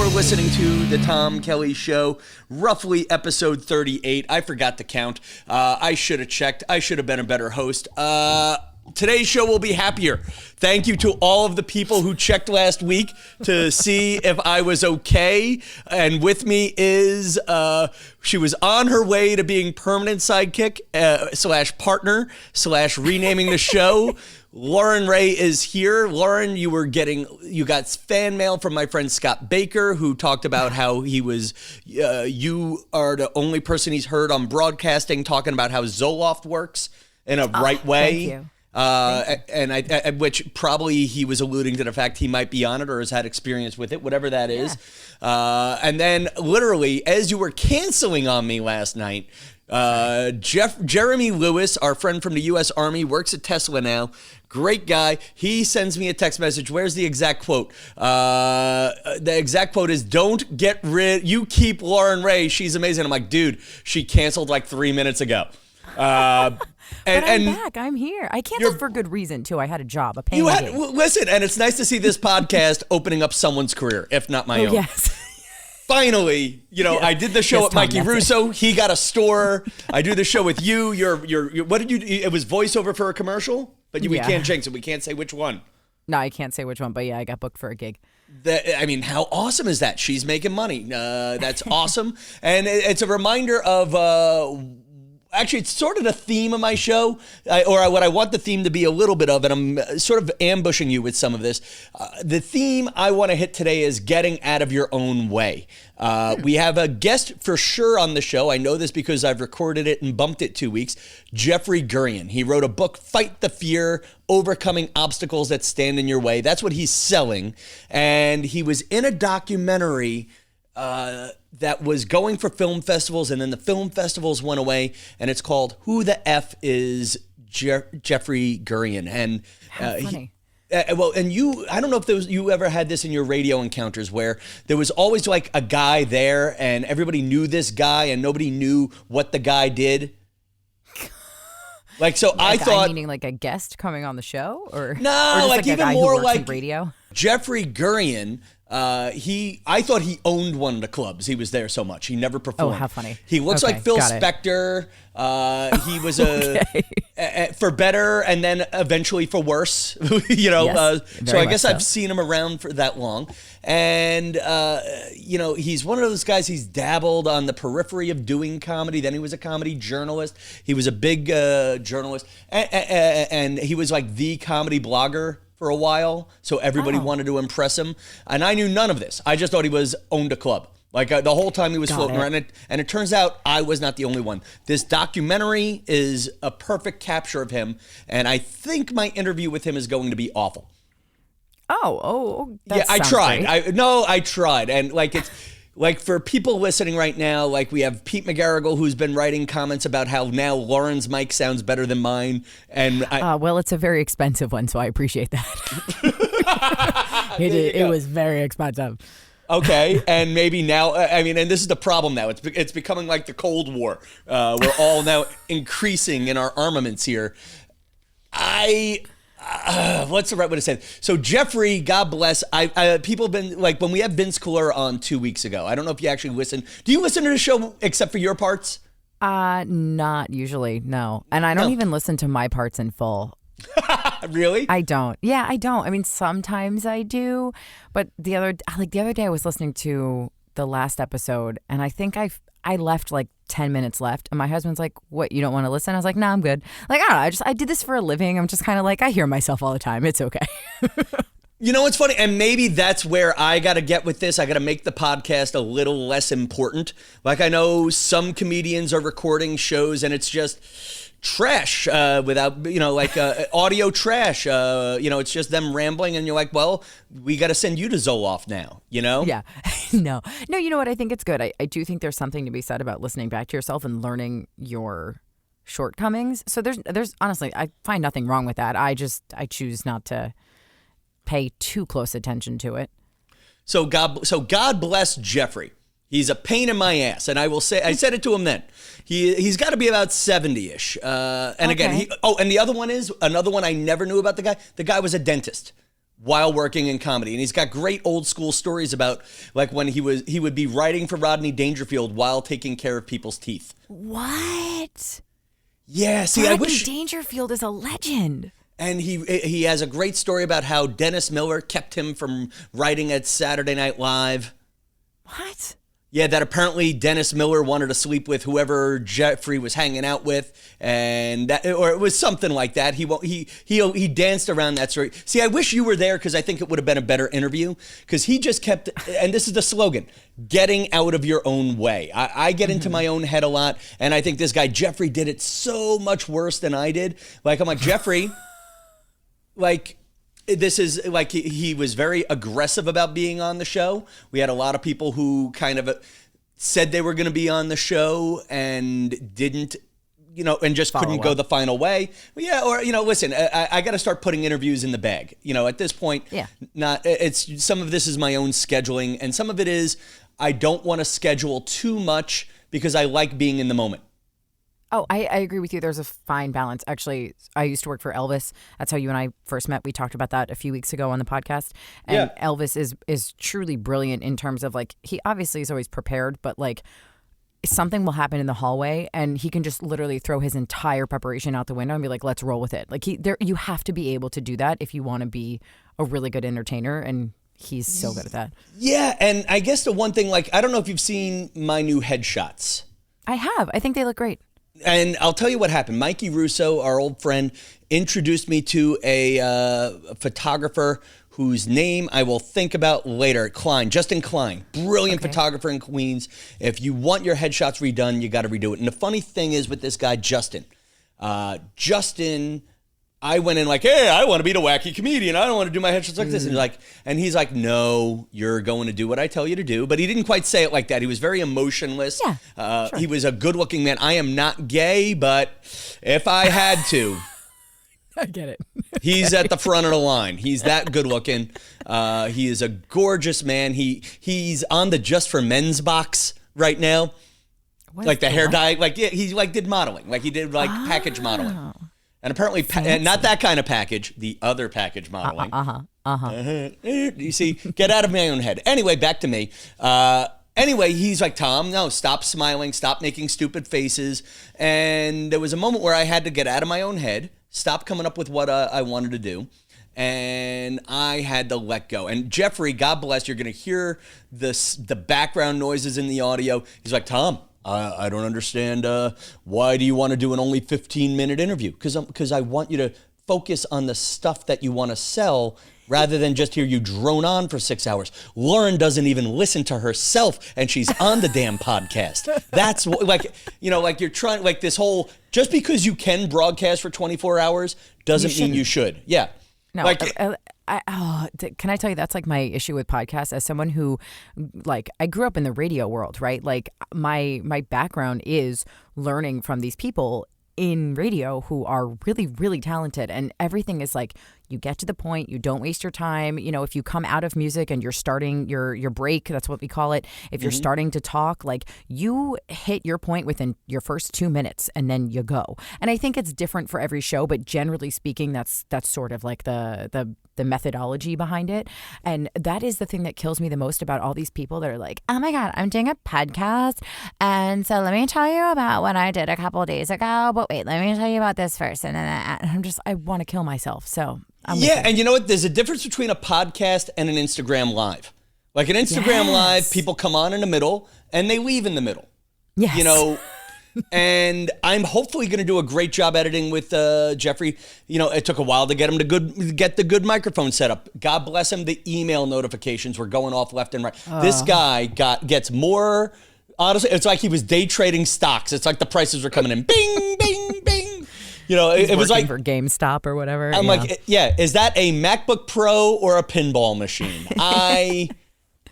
listening to the Tom Kelly Show, roughly episode 38. I forgot to count. I should have checked. I should have been a better host. Today's show will be happier. Thank you to all of the people who checked last week to see if I was okay. And with me is, she was on her way to being permanent sidekick / partner / renaming the show. Loren Raye is here. Loren, you got fan mail from my friend Scott Baker, who talked about how you are the only person he's heard on broadcasting talking about how Zoloft works in a right way. Thank you. And which probably he was alluding to the fact he might be on it or has had experience with it, whatever that is. And then literally, as you were canceling on me last night, Jeremy Lewis, our friend from the U.S. Army, works at Tesla now. Great guy. He sends me a text message. Where's the exact quote? The exact quote is, you keep Loren Raye. She's amazing. I'm like, dude, she canceled like 3 minutes ago. But I'm back. I'm here. I canceled for good reason, too. I had a job, a paying gig. Listen, and it's nice to see this podcast opening up someone's career, if not my own. Yes. Finally, I did the show Yes, with Tom, Mikey Russo. He got a store. I do the show with you. What did you do? It was voiceover for a commercial, but we can't jinx it. We can't say which one. No, I can't say which one, but yeah, I got booked for a gig. How awesome is that? She's making money. That's awesome. And it's a reminder of... Actually, it's sort of the theme of my show, or what I want the theme to be a little bit of, and I'm sort of ambushing you with some of this. The theme I want to hit today is getting out of your own way. We have a guest for sure on the show. I know this because I've recorded it and bumped it 2 weeks. Jeffrey Gurian. He wrote a book, Fight the Fear, Overcoming Obstacles That Stand in Your Way. That's what he's selling. And he was in a documentary that was going for film festivals, and then the film festivals went away, and it's called Who the F is Jeffrey Gurian? And How funny. I don't know if you ever had this in your radio encounters where there was always like a guy there and everybody knew this guy and nobody knew what the guy did. I thought, meaning like a guest coming on the show, or no, or like a even guy more who works like in radio. Jeffrey Gurian. I thought he owned one of the clubs. He was there so much. He never performed. Oh, how funny. He looks like Phil Spector. He was for better and then eventually for worse, Yes, so I guess I've seen him around for that long. And, he's one of those guys, he's dabbled on the periphery of doing comedy. Then he was a comedy journalist. He was a big journalist. And he was like the comedy blogger for a while, so everybody wanted to impress him. And I knew none of this. I just thought he owned a club. Like the whole time he was floating around. And it turns out I was not the only one. This documentary is a perfect capture of him, and I think my interview with him is going to be awful. That I sounds tried. great. I tried. And it's... Like for people listening right now, like we have Pete McGarrigle who's been writing comments about how now Lauren's mic sounds better than mine. And well, it's a very expensive one, so I appreciate that. It was very expensive. Okay, and maybe now, and this is the problem now. It's becoming like the Cold War. We're all now increasing in our armaments here. What's the right way to say it? So Jeffrey, God bless. People have been like, when we had Vince Cooler on 2 weeks ago. I don't know if you actually listen. Do you listen to the show except for your parts? Not usually, no. And I don't even listen to my parts in full. Really? I don't. Yeah, I don't. I mean, sometimes I do, but the other day I was listening to the last episode, and I think I left like 10 minutes left, and my husband's like, what, you don't want to listen? I was like, no, I'm good. Like, I don't know, I did this for a living. I'm just kind of like, I hear myself all the time. It's okay. You know what's funny? And maybe that's where I got to get with this. I got to make the podcast a little less important. Like I know some comedians are recording shows and it's just trash without, audio trash. It's just them rambling and you're like, well, we got to send you to Zoloft now, Yeah. No, you know what? I think it's good. I do think there's something to be said about listening back to yourself and learning your shortcomings. So there's honestly, I find nothing wrong with that. I choose not to pay too close attention to it. So God bless Jeffrey. He's a pain in my ass, and I will say, I said it to him then. He's got to be about 70-ish. And again, and the other one is another one I never knew about the guy. The guy was a dentist. while working in comedy. And he's got great old school stories about like when he would be writing for Rodney Dangerfield while taking care of people's teeth. What? Yeah, see, Rodney I wish Dangerfield is a legend. And he has a great story about how Dennis Miller kept him from writing at Saturday Night Live. What? Yeah, that apparently Dennis Miller wanted to sleep with whoever Jeffrey was hanging out with, and that, or it was something like that. He danced around that story. See, I wish you were there because I think it would have been a better interview. Because he just kept, and this is the slogan: getting out of your own way. I get into my own head a lot, and I think this guy Jeffrey did it so much worse than I did. Like I'm like Jeffrey, like. This is like he was very aggressive about being on the show. We had a lot of people who kind of said they were going to be on the show and didn't, and just couldn't go the final way. Yeah, or listen, I got to start putting interviews in the bag. At this point, it's some of this is my own scheduling, and some of it is I don't want to schedule too much because I like being in the moment. Oh, I agree with you. There's a fine balance. Actually, I used to work for Elvis. That's how you and I first met. We talked about that a few weeks ago on the podcast. And Elvis is truly brilliant in terms of like, he obviously is always prepared, but like something will happen in the hallway and he can just literally throw his entire preparation out the window and be like, let's roll with it. Like you have to be able to do that if you want to be a really good entertainer. And he's so good at that. Yeah. And I guess the one thing, like, I don't know if you've seen my new headshots. I have. I think they look great. And I'll tell you what happened. Mikey Russo, our old friend, introduced me to a photographer whose name I will think about later. Justin Klein, brilliant photographer in Queens. If you want your headshots redone, you got to redo it. And the funny thing is with this guy, Justin, I went in like, hey, I want to be the wacky comedian. I don't want to do my headshots like this. And he's like, no, you're going to do what I tell you to do. But he didn't quite say it like that. He was very emotionless. Yeah, sure. He was a good-looking man. I am not gay, but if I had to, I get it. He's at the front of the line. He's that good-looking. He is a gorgeous man. He's on the Just for Men's box right now, like the hair dye. Like he did modeling. Like he did package modeling. And apparently, not that kind of package, the other package modeling. You see, get out of my own head. Anyway, back to me. Anyway, he's like, Tom, no, stop smiling, stop making stupid faces. And there was a moment where I had to get out of my own head, stop coming up with what I wanted to do. And I had to let go. And Jeffrey, God bless, you're going to hear the background noises in the audio. He's like, Tom, I don't understand. Why do you want to do an only 15-minute interview? Because I want you to focus on the stuff that you want to sell rather than just hear you drone on for 6 hours. Lauren doesn't even listen to herself, and she's on the damn podcast. That's like you're trying, like this whole, just because you can broadcast for 24 hours doesn't mean you should. Yeah. No, can I tell you that's like my issue with podcasts as someone who, like, I grew up in the radio world, right? Like my background is learning from these people in radio who are really, really talented, and everything is like, you get to the point, you don't waste your time. If you come out of music and you're starting your break, that's what we call it. If you're starting to talk, like, you hit your point within your first 2 minutes and then you go. And I think it's different for every show, but generally speaking, that's sort of like the methodology behind it. And that is the thing that kills me the most about all these people that are like, oh my God, I'm doing a podcast. And so let me tell you about what I did a couple of days ago. But wait, let me tell you about this first. And then I want to kill myself. So and you know what? There's a difference between a podcast and an Instagram Live. Like an Instagram Live, people come on in the middle and they leave in the middle. Yes. And I'm hopefully going to do a great job editing with Jeffrey. It took a while to get him to get the good microphone set up. God bless him. The email notifications were going off left and right. This guy gets more. Honestly, it's like he was day trading stocks. It's like the prices were coming in. Bing, bing, bing. It was like for GameStop or whatever. I'm like, is that a MacBook Pro or a pinball machine?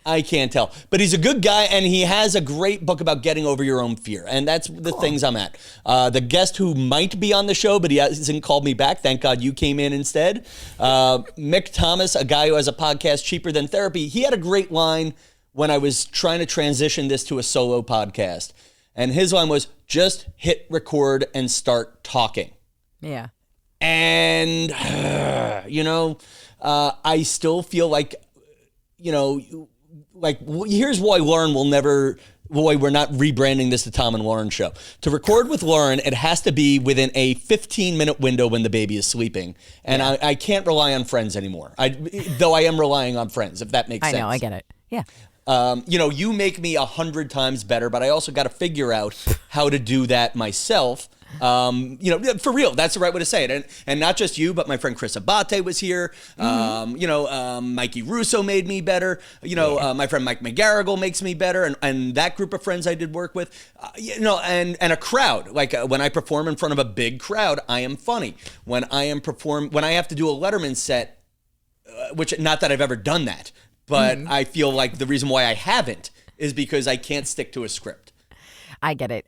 I can't tell. But he's a good guy, and he has a great book about getting over your own fear. And that's the things I'm at. The guest who might be on the show, but he hasn't called me back. Thank God you came in instead. Mick Thomas, a guy who has a podcast, Cheaper Than Therapy. He had a great line when I was trying to transition this to a solo podcast. And his line was, just hit record and start talking. Yeah. And, I still feel like, here's why Lauren will never, why we're not rebranding this the Tom and Lauren show. To record with Lauren, it has to be within a 15-minute window when the baby is sleeping. And I can't rely on Friends anymore. Though I am relying on Friends, if that makes sense. I know, I get it. Yeah. You make me 100 times better, but I also got to figure out how to do that myself. For real, that's the right way to say it. And not just you, but my friend Chris Abate was here. Mikey Russo made me better. My friend Mike McGarrigle makes me better. And that group of friends I did work with, and a crowd. Like when I perform in front of a big crowd, I am funny. When I have to do a Letterman set, which not that I've ever done that, but I feel like the reason why I haven't is because I can't stick to a script. I get it.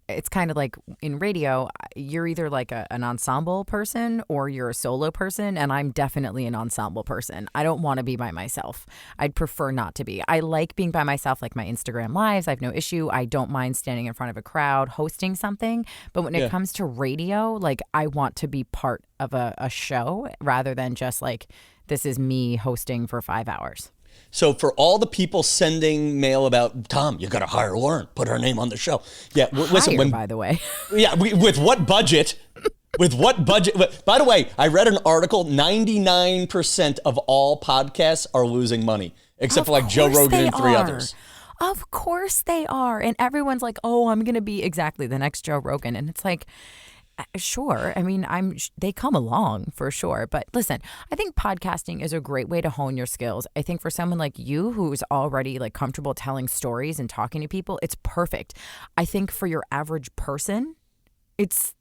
It's kind of like in radio, you're either like an ensemble person or you're a solo person, and I'm definitely an ensemble person. I don't want to be by myself. I'd prefer not to be. I like being by myself, like my Instagram lives. I have no issue. I don't mind standing in front of a crowd, hosting something. But when it comes to radio, like I want to be part of a show rather than just like, this is me hosting for 5 hours. So for all the people sending mail about, Tom, you got to hire Lauren, put her name on the show. Yeah, listen. By the way. Yeah, with what budget? With what budget? By the way, I read an article, 99% of all podcasts are losing money, except for like Joe Rogan and 3 others. Of course they are. And everyone's like, oh, I'm going to be exactly the next Joe Rogan. And it's like, sure. I mean, they come along for sure. But listen, I think podcasting is a great way to hone your skills. I think for someone like you who's already like comfortable telling stories and talking to people, it's perfect. I think for your average person, it's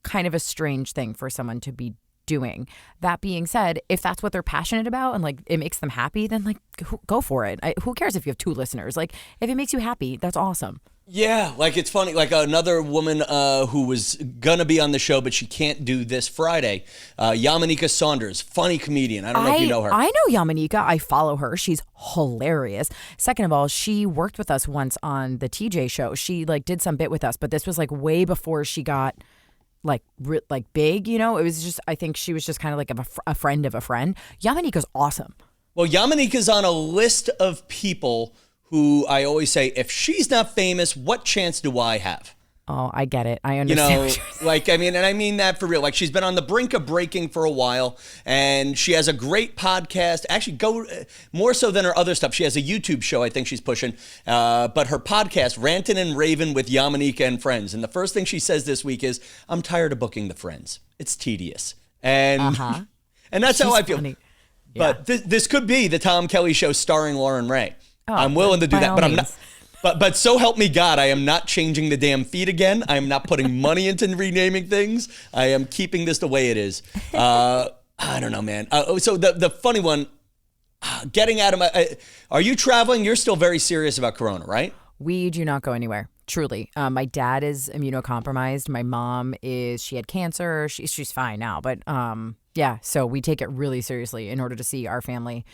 kind of a strange thing for someone to be doing. That being said, if that's what they're passionate about and like it makes them happy, then like go for it. Who cares if you have 2 listeners? Like if it makes you happy, that's awesome. Yeah, like it's funny. Like another woman who was gonna be on the show, but she can't do this Friday. Yamanika Saunders, funny comedian. I don't know if you know her. I know Yamanika. I follow her. She's hilarious. Second of all, she worked with us once on the TJ show. She like did some bit with us, but this was like way before she got like big. It was just, I think she was just kind of like a friend of a friend. Yamanika's awesome. Well, Yamanika's on a list of people who I always say, if she's not famous, what chance do I have? Oh, I get it. I understand. And I mean that for real. Like she's been on the brink of breaking for a while, and she has a great podcast. Actually, more so than her other stuff. She has a YouTube show I think she's pushing, but her podcast, Rantin' and Ravin' with Yamanika and Friends. And the first thing she says this week is, I'm tired of booking the Friends. It's tedious. And and that's how I feel. Funny. But this could be the Tom Kelly Show starring Loren Raye. Oh, I'm willing to do that, but I'm not. But so help me God, I am not changing the damn feed again. I am not putting money into renaming things. I am keeping this the way it is. I don't know, man. So the funny one, getting out of my. Are you traveling? You're still very serious about Corona, right? We do not go anywhere. Truly. My dad is immunocompromised. My mom she had cancer. She's fine now. But so we take it really seriously in order to see our family.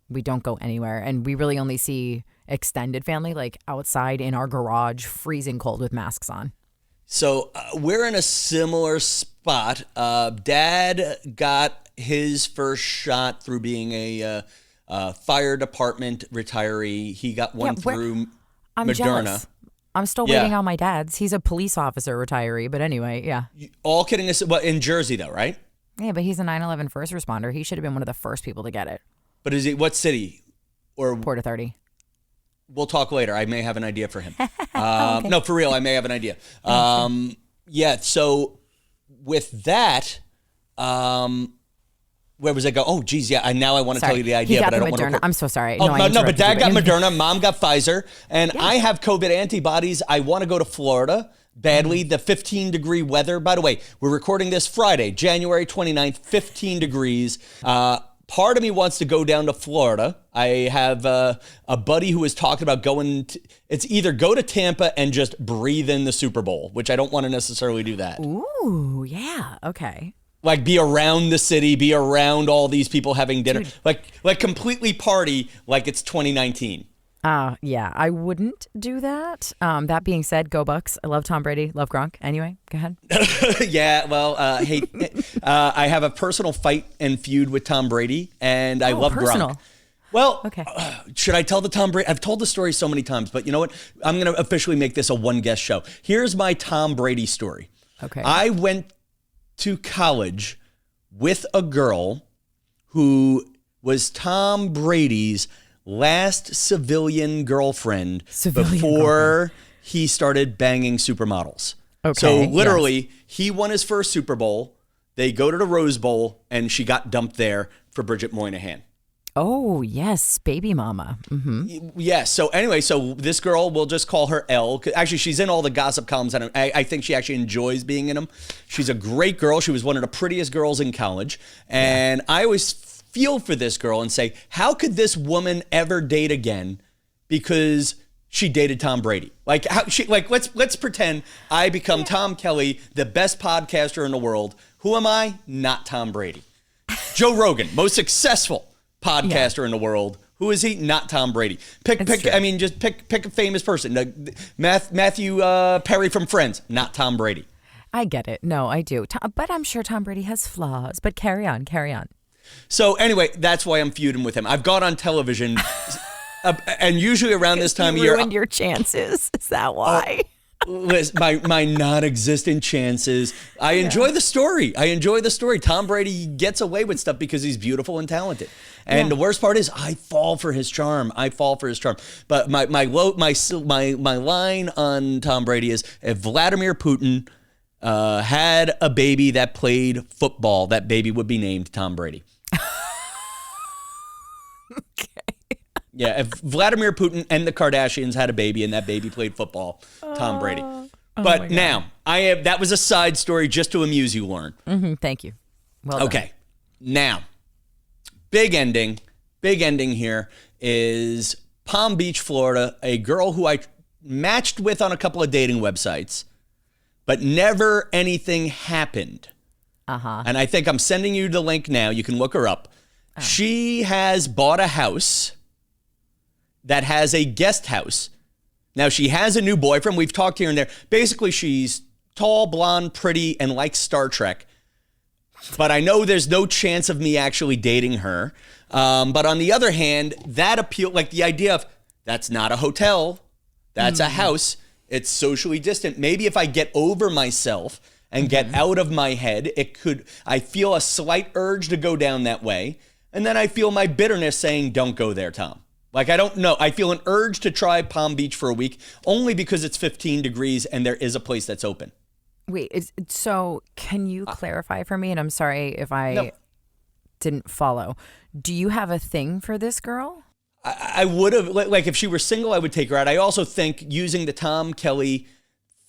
We don't go anywhere. And we really only see extended family, like outside in our garage, freezing cold with masks on. So we're in a similar spot. Dad got his first shot through being a fire department retiree. He got one through I'm Moderna. Jealous. I'm still waiting on my dad's. He's a police officer retiree, but anyway, yeah. All kidding aside, in Jersey though, right? Yeah, but he's a 9/11 first responder. He should have been one of the first people to get it. But is it what city? Or Port Authority. We'll talk later. I may have an idea for him. Okay. No, for real, I may have an idea. So with that, where was I go? Oh, geez, yeah. Now I want to tell you the idea, but I don't want to. I'm so sorry. No, but Dad got Moderna, Mom got Pfizer, and I have COVID antibodies. I want to go to Florida badly. The 15-degree weather. By the way, we're recording this Friday, January 29th, 15 degrees. Part of me wants to go down to Florida. I have a buddy who has talked about it's either go to Tampa and just breathe in the Super Bowl, which I don't want to necessarily do that. Ooh, yeah, okay. Like be around the city, be around all these people having dinner, like completely party like it's 2019. Yeah, I wouldn't do that. That being said, go Bucks. I love Tom Brady. Love Gronk. Anyway, go ahead. Yeah, well, I have a personal fight and feud with Tom Brady, and I love personal. Gronk. Well, Okay. Should I tell the Tom Brady? I've told the story so many times, but you know what? I'm going to officially make this a one-guest show. Here's my Tom Brady story. Okay. I went to college with a girl who was Tom Brady's last civilian girlfriend before he started banging supermodels. Okay, So literally, he won his first Super Bowl. They go to the Rose Bowl, and she got dumped there for Bridget Moynihan. Oh, yes, baby mama. Yes. So anyway, so this girl, we'll just call her Elle. Actually, she's in all the gossip columns, and I think she actually enjoys being in them. She's a great girl. She was one of the prettiest girls in college. And I always feel for this girl and say, how could this woman ever date again? Because she dated Tom Brady. Like, let's pretend I become Tom Kelly, the best podcaster in the world. Who am I? Not Tom Brady. Joe Rogan, most successful podcaster in the world. Who is he? Not Tom Brady. Pick. I mean, just pick a famous person. Matthew Perry from Friends. Not Tom Brady. I get it. No, I do. But I'm sure Tom Brady has flaws. But carry on. So anyway, that's why I'm feuding with him. I've gone on television, and usually around this time of year, ruined your chances. Is that why? my non-existent chances. I enjoy the story. Tom Brady gets away with stuff because he's beautiful and talented. And the worst part is, I fall for his charm. But my line on Tom Brady is, if Vladimir Putin had a baby that played football, that baby would be named Tom Brady. Okay. Yeah, if Vladimir Putin and the Kardashians had a baby and that baby played football, Tom Brady. But now, that was a side story just to amuse you, Lauren. Thank you. Well done. Okay. Now, big ending here is Palm Beach, Florida, a girl who I matched with on a couple of dating websites, but never anything happened. And I think I'm sending you the link now. You can look her up. She has bought a house that has a guest house. Now, she has a new boyfriend. We've talked here and there. Basically, she's tall, blonde, pretty, and likes Star Trek. But I know there's no chance of me actually dating her. But on the other hand, that appeal, like the idea of, that's not a hotel, that's a house, it's socially distant. Maybe if I get over myself and get out of my head, I feel a slight urge to go down that way. And then I feel my bitterness saying, don't go there, Tom. Like, I don't know. I feel an urge to try Palm Beach for a week only because it's 15 degrees and there is a place that's open. Wait, so can you clarify for me? And I'm sorry if I didn't follow. Do you have a thing for this girl? I would have, like, if she were single, I would take her out. I also think using the Tom Kelly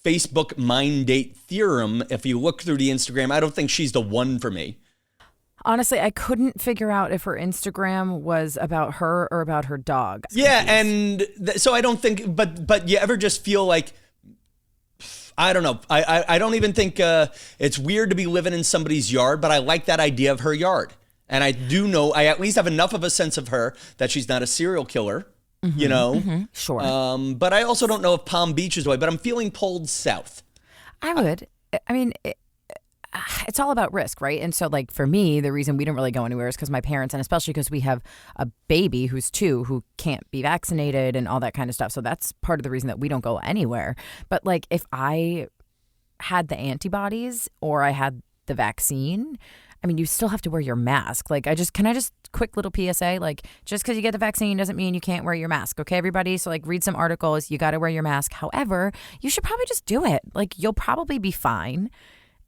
Facebook mind date theorem, if you look through the Instagram, I don't think she's the one for me. Honestly, I couldn't figure out if her Instagram was about her or about her dog. Yeah, and so I don't think, but you ever just feel like, I don't know. I don't even think it's weird to be living in somebody's yard, but I like that idea of her yard. And I do know, I at least have enough of a sense of her that she's not a serial killer, you know? Sure. But I also don't know if Palm Beach is the way, but I'm feeling pulled south. I would. I mean, it's all about risk, right? And so, like, for me, the reason we don't really go anywhere is because my parents, and especially because we have a baby who's 2 who can't be vaccinated and all that kind of stuff. So that's part of the reason that we don't go anywhere. But, like, if I had the antibodies or I had the vaccine, I mean, you still have to wear your mask. Like, can I just quick little PSA? Like, just because you get the vaccine doesn't mean you can't wear your mask. Okay, everybody? So, like, read some articles. You got to wear your mask. However, you should probably just do it. Like, you'll probably be fine.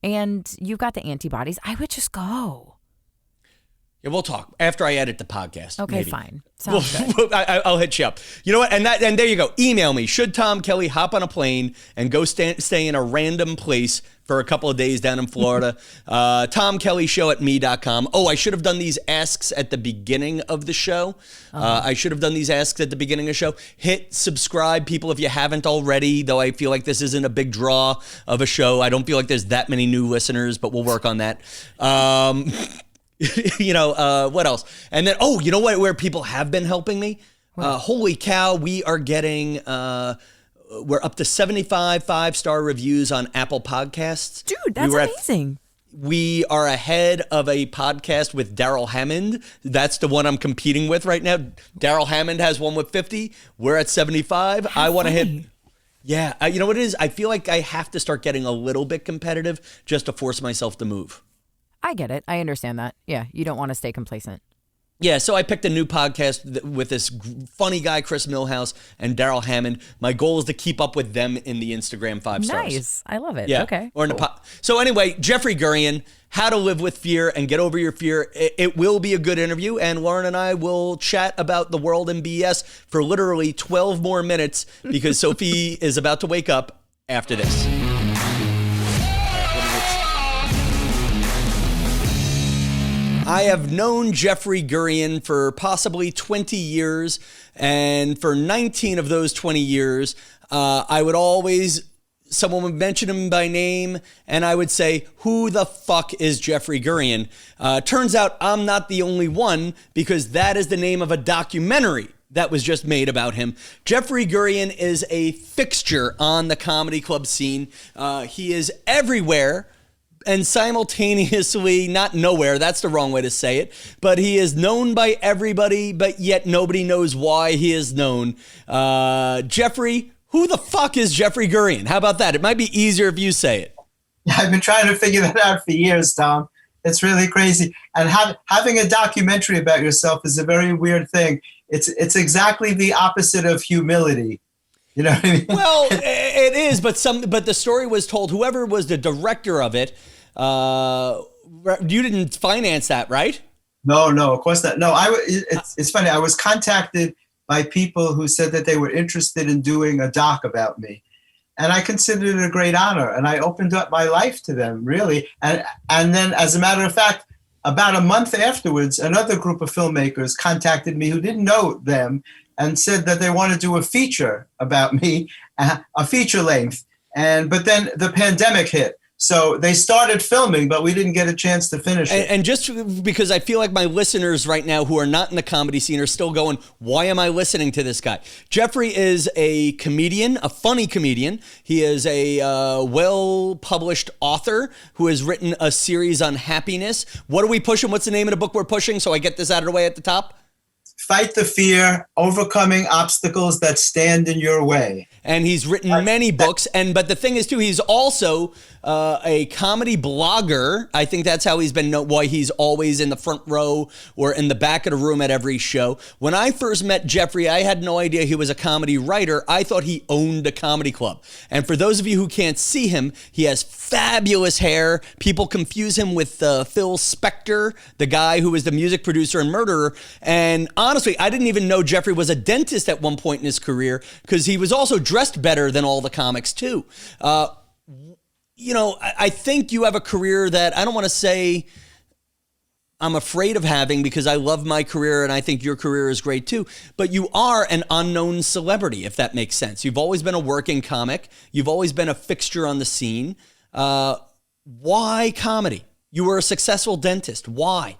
And you've got the antibodies. I would just go. Yeah, we'll talk after I edit the podcast. Okay, maybe. fine. Sounds good. I'll hit you up. You know what? And there you go. Email me. Should Tom Kelly hop on a plane and go stay in a random place for a couple of days down in Florida? TomKellyShow@me.com. Oh, I should have done these asks at the beginning of the show. Hit subscribe, people, if you haven't already, though I feel like this isn't a big draw of a show. I don't feel like there's that many new listeners, but we'll work on that. What else? And then, you know what? Where people have been helping me? Holy cow, we are getting, we're up to 75 5-star reviews on Apple Podcasts. Dude, that's amazing. We are ahead of a podcast with Daryl Hammond. That's the one I'm competing with right now. Daryl Hammond has one with 50. We're at 75. I want to hit. Yeah, you know what it is? I feel like I have to start getting a little bit competitive just to force myself to move. I get it. I understand that. Yeah, you don't want to stay complacent. Yeah, so I picked a new podcast with this funny guy, Chris Millhouse, and Daryl Hammond. My goal is to keep up with them in the Instagram 5 stars. Nice. I love it. Yeah. Okay. Or in the So anyway, Jeffrey Gurian, How to Live with Fear and Get Over Your Fear. It will be a good interview, and Lauren and I will chat about the world and BS for literally 12 more minutes because Sophie is about to wake up after this. I have known Jeffrey Gurian for possibly 20 years, and for 19 of those 20 years, someone would mention him by name, and I would say, who the fuck is Jeffrey Gurian? Turns out I'm not the only one, because that is the name of a documentary that was just made about him. Jeffrey Gurian is a fixture on the comedy club scene. He is everywhere, and simultaneously, not nowhere, that's the wrong way to say it, but he is known by everybody, but yet nobody knows why he is known. Jeffrey, who the fuck is Jeffrey Gurian? How about that? It might be easier if you say it. I've been trying to figure that out for years, Tom. It's really crazy. And having a documentary about yourself is a very weird thing. It's exactly the opposite of humility. You know what I mean? Well, it is, but the story was told, whoever was the director of it, you didn't finance that, right? No, of course not. No, it's funny. I was contacted by people who said that they were interested in doing a doc about me. And I considered it a great honor. And I opened up my life to them, really. And then, as a matter of fact, about a month afterwards, another group of filmmakers contacted me who didn't know them and said that they want to do a feature about me, a feature length. But then the pandemic hit. So they started filming, but we didn't get a chance to finish it. And just because I feel like my listeners right now who are not in the comedy scene are still going, why am I listening to this guy? Jeffrey is a comedian, a funny comedian. He is a well-published author who has written a series on happiness. What are we pushing? What's the name of the book we're pushing? So I get this out of the way at the top. Fight the Fear, Overcoming Obstacles That Stand in Your Way. And he's written many books. But the thing is, too, he's also a comedy blogger. I think that's how he's been known, why he's always in the front row or in the back of the room at every show. When I first met Jeffrey, I had no idea he was a comedy writer. I thought he owned a comedy club. And for those of you who can't see him, he has fabulous hair. People confuse him with Phil Spector, the guy who was the music producer and murderer. And honestly, I didn't even know Jeffrey was a dentist at one point in his career because he was also dressed better than all the comics too. I think you have a career that I don't want to say I'm afraid of having because I love my career and I think your career is great too. But you are an unknown celebrity, if that makes sense. You've always been a working comic. You've always been a fixture on the scene. Why comedy? You were a successful dentist. Why?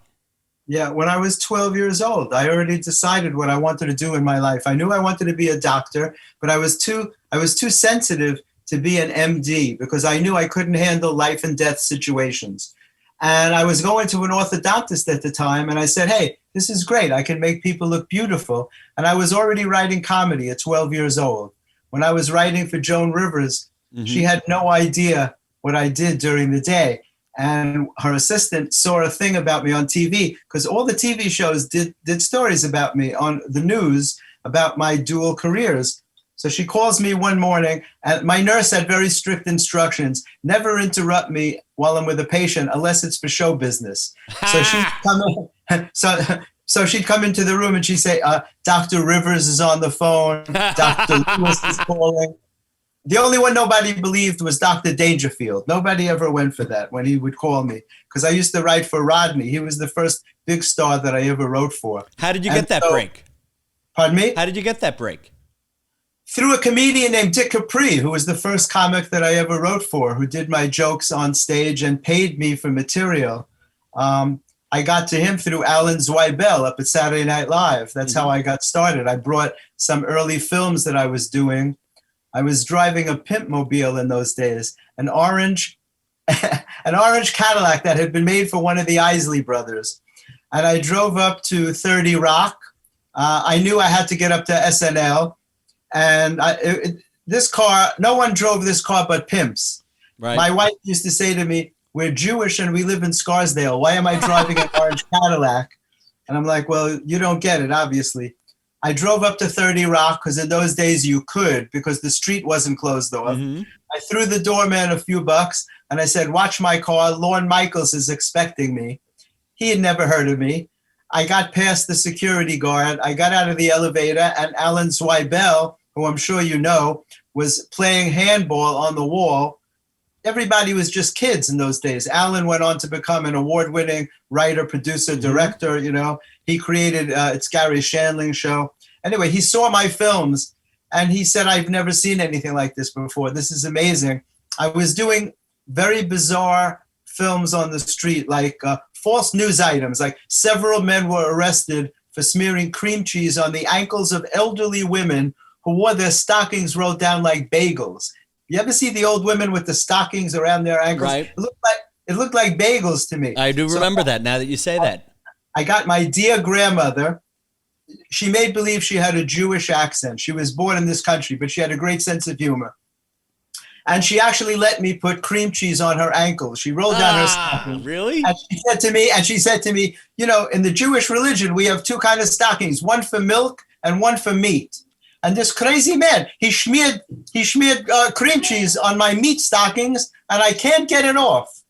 Yeah, when I was 12 years old, I already decided what I wanted to do in my life. I knew I wanted to be a doctor, but I was too sensitive to be an MD because I knew I couldn't handle life and death situations. And I was going to an orthodontist at the time, and I said, hey, this is great. I can make people look beautiful. And I was already writing comedy at 12 years old. When I was writing for Joan Rivers, she had no idea what I did during the day. And her assistant saw a thing about me on TV because all the TV shows did stories about me on the news about my dual careers. So she calls me one morning, and my nurse had very strict instructions: never interrupt me while I'm with a patient unless it's for show business. So she'd come in, so she'd come into the room and she'd say, Dr. Rivers is on the phone, Dr. Lewis is calling. The only one nobody believed was Dr. Dangerfield. Nobody ever went for that when he would call me because I used to write for Rodney. He was the first big star that I ever wrote for. How did you get that break? Pardon me? How did you get that break? Through a comedian named Dick Capri, who was the first comic that I ever wrote for, who did my jokes on stage and paid me for material. I got to him through Alan Zweibel up at Saturday Night Live. That's how I got started. I brought some early films that I was doing. I was driving a pimp mobile in those days, an orange Cadillac that had been made for one of the Isley brothers. And I drove up to 30 Rock. I knew I had to get up to SNL. And this car, no one drove this car but pimps. Right. My wife used to say to me, we're Jewish and we live in Scarsdale. Why am I driving an orange Cadillac? And I'm like, well, you don't get it, obviously. I drove up to 30 Rock because in those days you could, because the street wasn't closed off. I threw the doorman a few bucks and I said, watch my car. Lorne Michaels is expecting me. He had never heard of me. I got past the security guard. I got out of the elevator and Alan Zweibel, who I'm sure you know, was playing handball on the wall. Everybody was just kids in those days. Alan went on to become an award-winning writer, producer, director. You know, he created It's Gary Shandling Show. Anyway, he saw my films and he said, I've never seen anything like this before. This is amazing. I was doing very bizarre films on the street, like false news items. Like several men were arrested for smearing cream cheese on the ankles of elderly women who wore their stockings rolled down like bagels. You ever see the old women with the stockings around their ankles? Right. It looked like bagels to me. I do remember that now that you say that. I got my dear grandmother. She made believe she had a Jewish accent. She was born in this country, but she had a great sense of humor. And she actually let me put cream cheese on her ankles. She rolled down her stockings. Really? And she said to me, you know, in the Jewish religion, we have two kinds of stockings, one for milk and one for meat. And this crazy man, he smeared cream cheese on my meat stockings, and I can't get it off.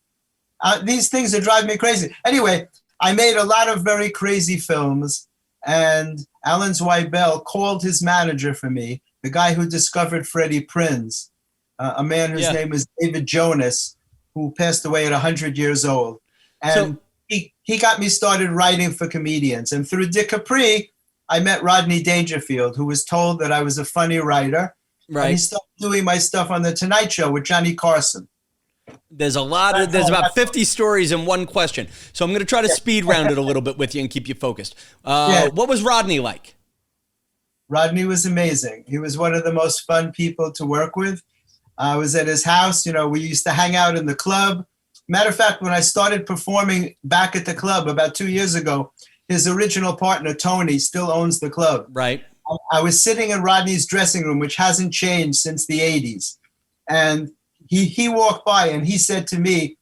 These things are driving me crazy. Anyway, I made a lot of very crazy films, and Alan Zweibel called his manager for me, the guy who discovered Freddie Prinze, a man whose name was David Jonas, who passed away at 100 years old. And he got me started writing for comedians. And through Dick Capri, I met Rodney Dangerfield, who was told that I was a funny writer. Right. And he started doing my stuff on The Tonight Show with Johnny Carson. There's about 50 stories in one question. So I'm going to try to speed round it a little bit with you and keep you focused. What was Rodney like? Rodney was amazing. He was one of the most fun people to work with. I was at his house. You know, we used to hang out in the club. Matter of fact, when I started performing back at the club about 2 years ago, his original partner, Tony, still owns the club. Right. I was sitting in Rodney's dressing room, which hasn't changed since the 80s. And he walked by and he said to me,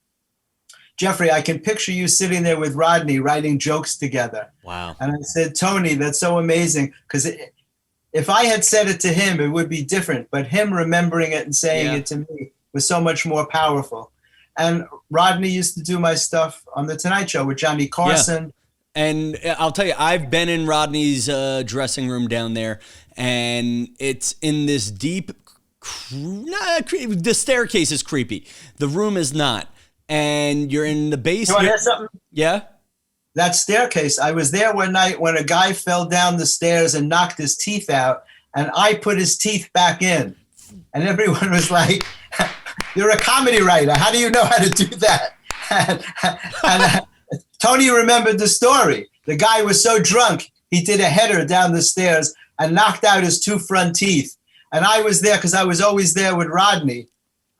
Jeffrey, I can picture you sitting there with Rodney writing jokes together. Wow. And I said, Tony, that's so amazing. Because if I had said it to him, it would be different. But him remembering it and saying it to me was so much more powerful. And Rodney used to do my stuff on The Tonight Show with Johnny Carson. Yeah. And I'll tell you, I've been in Rodney's dressing room down there, and it's in this deep, the staircase is creepy. The room is not. And you're in the basement. You want to hear something? Yeah? That staircase, I was there one night when a guy fell down the stairs and knocked his teeth out, and I put his teeth back in. And everyone was like, you're a comedy writer. How do you know how to do that? and Tony remembered the story. The guy was so drunk, he did a header down the stairs and knocked out his two front teeth. And I was there because I was always there with Rodney,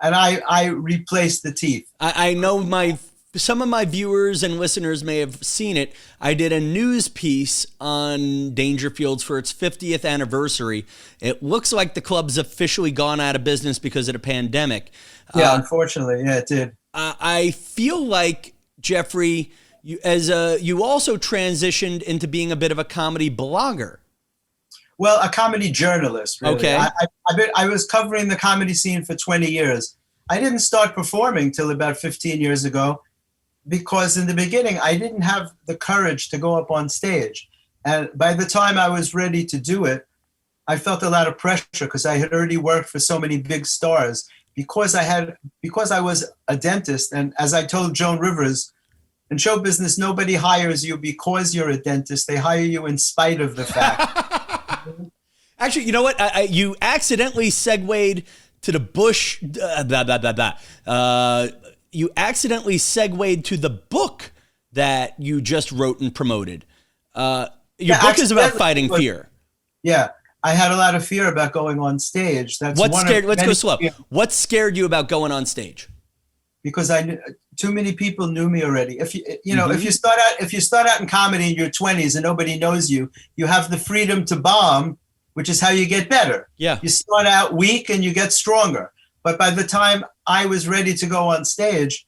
and I replaced the teeth. I know some of my viewers and listeners may have seen it. I did a news piece on Dangerfield's for its 50th anniversary. It looks like the club's officially gone out of business because of the pandemic. Yeah, unfortunately. Yeah, it did. I feel like, Jeffrey, you also transitioned into being a bit of a comedy blogger. Well, a comedy journalist, really. Okay. I was covering the comedy scene for 20 years. I didn't start performing till about 15 years ago because in the beginning, I didn't have the courage to go up on stage. And by the time I was ready to do it, I felt a lot of pressure because I had already worked for so many big stars. Because I was a dentist, and as I told Joan Rivers, in show business, nobody hires you because you're a dentist. They hire you in spite of the fact. Actually, you know what? You accidentally segued to the Bush. You accidentally segued to the book that you just wrote and promoted. Your book is about fighting fear. Yeah. I had a lot of fear about going on stage. That's let's go slow. What scared you about going on stage? Because too many people knew me already. If if you start out in comedy in your 20s and nobody knows you, you have the freedom to bomb, which is how you get better. Yeah. You start out weak and you get stronger. But by the time I was ready to go on stage,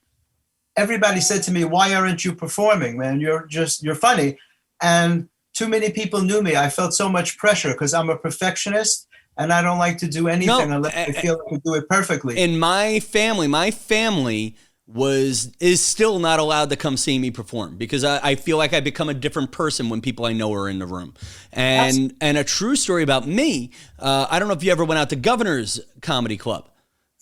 everybody said to me, "Why aren't you performing, man? You're funny." And too many people knew me. I felt so much pressure because I'm a perfectionist and I don't like to do anything unless I feel I can do it perfectly. In my family is still not allowed to come see me perform because I feel like I become a different person when people I know are in the room. And a true story about me, I don't know if you ever went out to Governor's Comedy Club.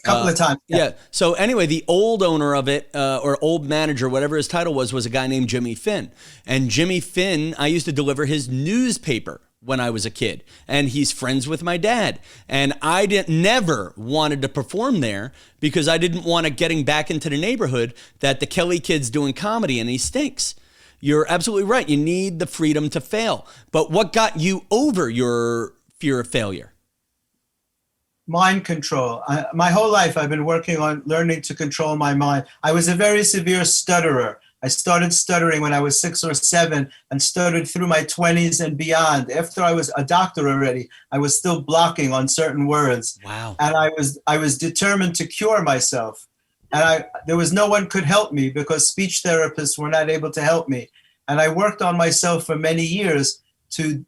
A couple of times. Yeah. So anyway, the old owner of it, or old manager, whatever his title was a guy named Jimmy Finn. And Jimmy Finn, I used to deliver his newspaper when I was a kid. And he's friends with my dad. And I never wanted to perform there because I didn't want to getting back into the neighborhood that the Kelly kid's doing comedy and he stinks. You're absolutely right. You need the freedom to fail. But what got you over your fear of failure? Mind control. My whole life, I've been working on learning to control my mind. I was a very severe stutterer. I started stuttering when I was 6 or 7 and stuttered through my 20s and beyond. After I was a doctor already, I was still blocking on certain words. Wow. And I was determined to cure myself. And there was no one could help me because speech therapists were not able to help me. And I worked on myself for many years to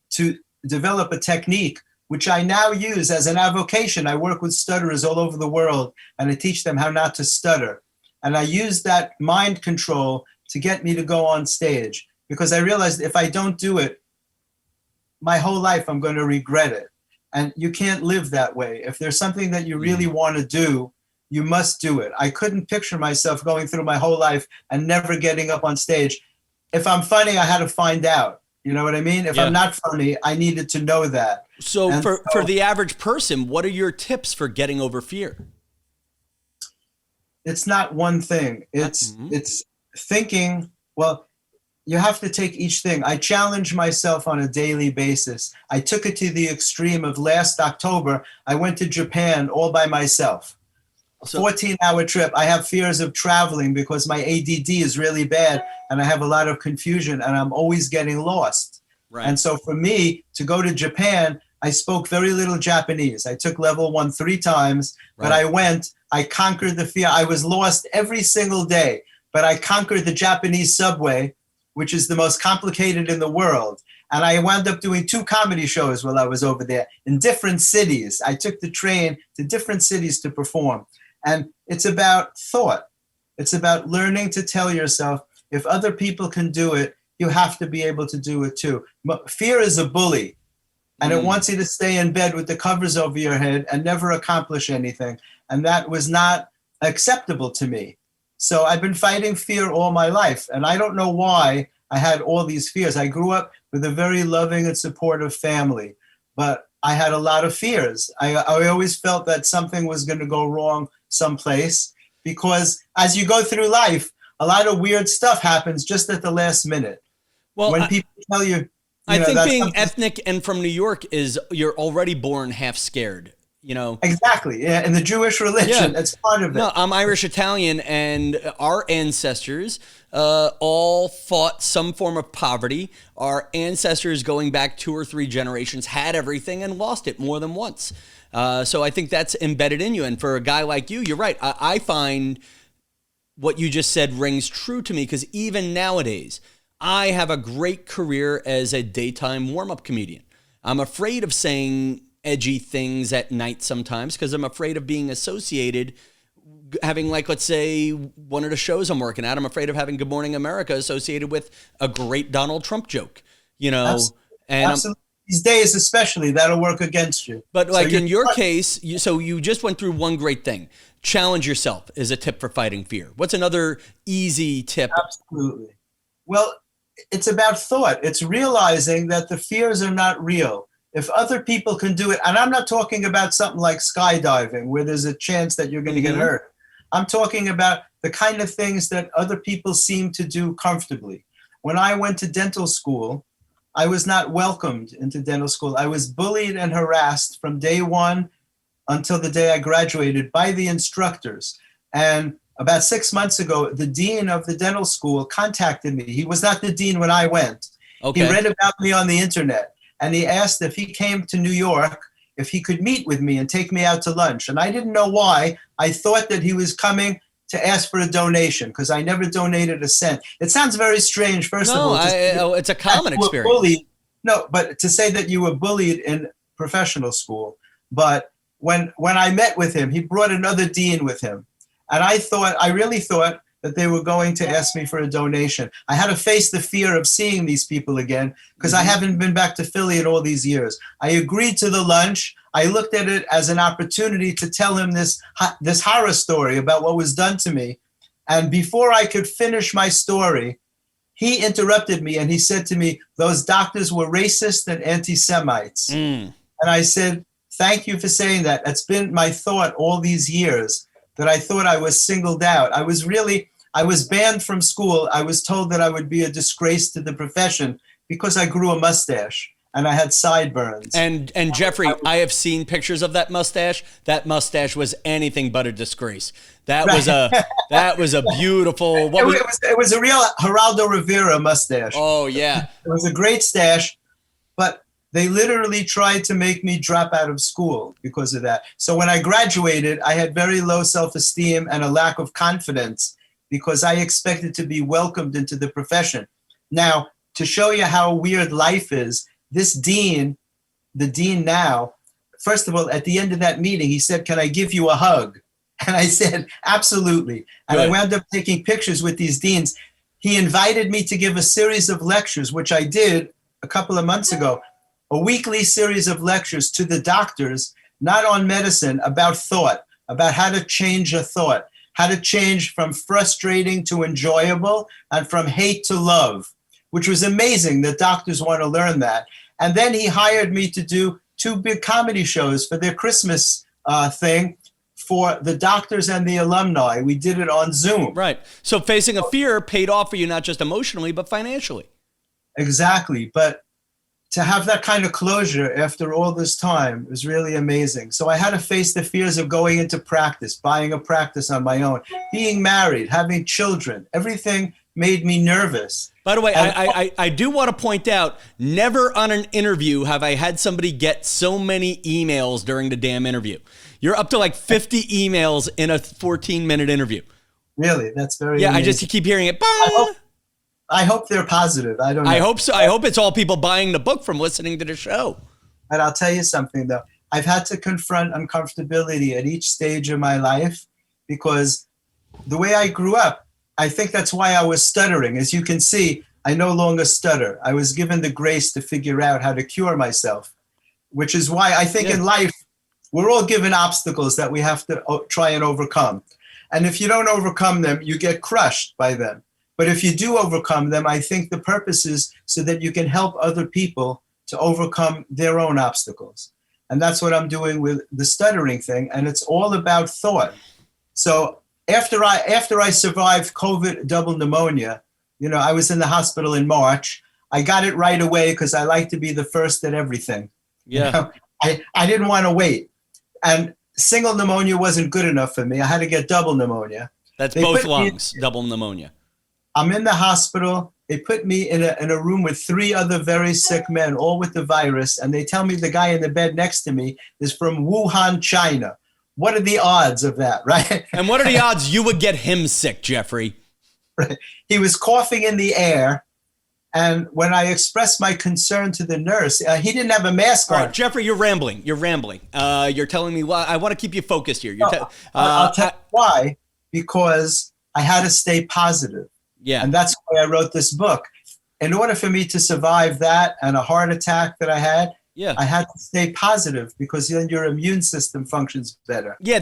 develop a technique which I now use as an avocation. I work with stutterers all over the world, and I teach them how not to stutter. And I use that mind control to get me to go on stage because I realized if I don't do it, my whole life I'm going to regret it. And you can't live that way. If there's something that you really want to do, you must do it. I couldn't picture myself going through my whole life and never getting up on stage. If I'm funny, I had to find out. You know what I mean? If I'm not funny, I needed to know that. So for the average person, what are your tips for getting over fear? It's not one thing. It's thinking, well, you have to take each thing. I challenge myself on a daily basis. I took it to the extreme of last October. I went to Japan all by myself. A 14-hour trip. I have fears of traveling because my ADD is really bad and I have a lot of confusion and I'm always getting lost. Right. And so for me to go to Japan, I spoke very little Japanese. I took level 1 3 times, but I conquered the fear. I was lost every single day, but I conquered the Japanese subway, which is the most complicated in the world. And I wound up doing 2 comedy shows while I was over there in different cities. I took the train to different cities to perform. And it's about thought. It's about learning to tell yourself, if other people can do it, you have to be able to do it too. Fear is a bully, and it wants you to stay in bed with the covers over your head and never accomplish anything. And that was not acceptable to me. So I've been fighting fear all my life, and I don't know why I had all these fears. I grew up with a very loving and supportive family, but I had a lot of fears. I always felt that something was going to go wrong someplace, because as you go through life, a lot of weird stuff happens just at the last minute. Well, when people tell you, I think being ethnic and from New York is you're already born half scared. You know, exactly. Yeah, in the Jewish religion, that's part of it. No, I'm Irish Italian, and our ancestors all fought some form of poverty. Our ancestors, going back 2 or 3 generations, had everything and lost it more than once. So I think that's embedded in you. And for a guy like you, you're right. I find what you just said rings true to me, because even nowadays, I have a great career as a daytime warm-up comedian. I'm afraid of saying edgy things at night sometimes because I'm afraid of being associated, having, like, let's say one of the shows I'm working at, I'm afraid of having Good Morning America associated with a great Donald Trump joke, you know. Absolutely. These days especially, that'll work against you. But like in your case, you just went through one great thing. Challenge yourself is a tip for fighting fear. What's another easy tip? Absolutely. Well, it's about thought. It's realizing that the fears are not real. If other people can do it, and I'm not talking about something like skydiving where there's a chance that you're going to get hurt. I'm talking about the kind of things that other people seem to do comfortably. When I went to dental school, I was not welcomed into dental school. I was bullied and harassed from day one until the day I graduated by the instructors. And about 6 months ago, the dean of the dental school contacted me. He was not the dean when I went. Okay. He read about me on the internet, and he asked if he came to New York, if he could meet with me and take me out to lunch. And I didn't know why. I thought that he was coming to ask for a donation because I never donated a cent. It sounds very strange, first of all. It's a common experience. No, but to say that you were bullied in professional school. But when I met with him, he brought another dean with him. And I really thought that they were going to ask me for a donation. I had to face the fear of seeing these people again because I haven't been back to Philly in all these years. I agreed to the lunch. I looked at it as an opportunity to tell him this horror story about what was done to me. And before I could finish my story, he interrupted me and he said to me, those doctors were racist and anti-Semites. And I said, thank you for saying that. That's been my thought all these years, that I thought I was singled out. I was banned from school. I was told that I would be a disgrace to the profession because I grew a mustache and I had sideburns. And Jeffrey, I have seen pictures of that mustache. That mustache was anything but a disgrace. That was a beautiful. It was a real Geraldo Rivera mustache. Oh yeah, it was a great stash, but they literally tried to make me drop out of school because of that. So when I graduated, I had very low self-esteem and a lack of confidence because I expected to be welcomed into the profession. Now, to show you how weird life is, this dean, the dean now, first of all, at the end of that meeting, he said, "Can I give you a hug?" And I said, "Absolutely." And I wound up taking pictures with these deans. He invited me to give a series of lectures, which I did a couple of months ago. A weekly series of lectures to the doctors, not on medicine, about thought, about how to change a thought, how to change from frustrating to enjoyable and from hate to love, which was amazing that doctors want to learn that. And then he hired me to do 2 big comedy shows for their Christmas thing for the doctors and the alumni. We did it on Zoom. Right. So facing a fear paid off for you, not just emotionally, but financially. Exactly. But to have that kind of closure after all this time was really amazing. So I had to face the fears of going into practice, buying a practice on my own, being married, having children. Everything made me nervous. By the way, I do want to point out, never on an interview have I had somebody get so many emails during the damn interview. You're up to like 50 emails in a 14-minute interview. Really? That's very amazing. I just keep hearing it. I hope they're positive. I don't know. I hope so. I hope it's all people buying the book from listening to the show. But I'll tell you something, though. I've had to confront uncomfortability at each stage of my life because the way I grew up, I think that's why I was stuttering. As you can see, I no longer stutter. I was given the grace to figure out how to cure myself, which is why I think in life, we're all given obstacles that we have to try and overcome. And if you don't overcome them, you get crushed by them. But if you do overcome them, I think the purpose is so that you can help other people to overcome their own obstacles. And that's what I'm doing with the stuttering thing. And it's all about thought. So after I survived COVID double pneumonia, I was in the hospital in March. I got it right away because I like to be the first at everything. Yeah. I didn't want to wait. And single pneumonia wasn't good enough for me. I had to get double pneumonia. That's both lungs, double pneumonia. I'm in the hospital. They put me in a room with 3 other very sick men, all with the virus. And they tell me the guy in the bed next to me is from Wuhan, China. What are the odds of that, right? And what are the odds you would get him sick, Jeffrey? Right. He was coughing in the air. And when I expressed my concern to the nurse, he didn't have a mask on. All right, Jeffrey, you're rambling. You're telling me why. I want to keep you focused here. I'll tell you why. Because I had to stay positive. Yeah. And that's why I wrote this book. In order for me to survive that and a heart attack that I had, I had to stay positive because then your immune system functions better. Yeah,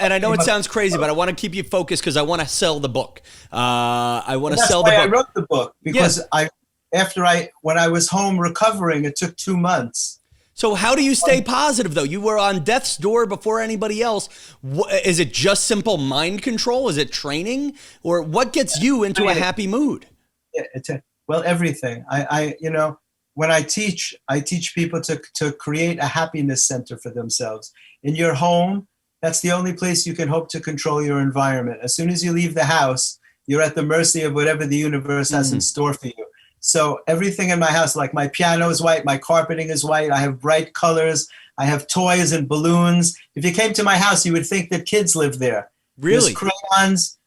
and I know it sounds crazy, but I want to keep you focused because I want to sell the book. I want to sell the book. I wrote the book because when I was home recovering, it took 2 months. So how do you stay positive, though? You were on death's door before anybody else. Is it just simple mind control? Is it training? Or what gets you into a happy mood? Yeah, well, everything. When I teach people to create a happiness center for themselves. In your home, that's the only place you can hope to control your environment. As soon as you leave the house, you're at the mercy of whatever the universe has in store for you. So everything in my house, like my piano is white, my carpeting is white, I have bright colors, I have toys and balloons. If you came to my house, you would think that kids live there. Really? There's crayons.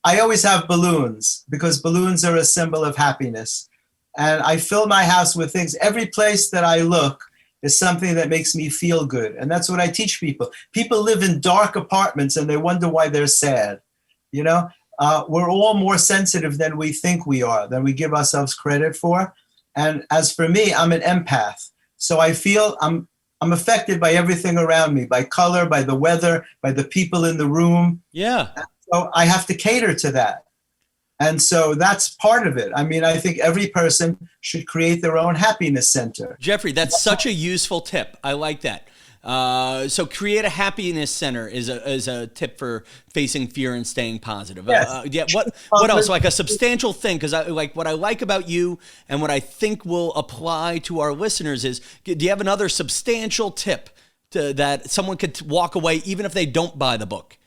I always have balloons because balloons are a symbol of happiness. And I fill my house with things. Every place that I look is something that makes me feel good. And that's what I teach people. People live in dark apartments and they wonder why they're sad. We're all more sensitive than we think we are, than we give ourselves credit for. And as for me, I'm an empath. So I feel I'm affected by everything around me, by color, by the weather, by the people in the room. Yeah. So I have to cater to that. And so that's part of it. I mean, I think every person should create their own happiness center. Jeffrey, that's such a useful tip. I like that. So create a happiness center is a tip for facing fear and staying positive. Yes. What else? Like a substantial thing, because what I like about you and what I think will apply to our listeners is, do you have another substantial tip that someone could walk away even if they don't buy the book?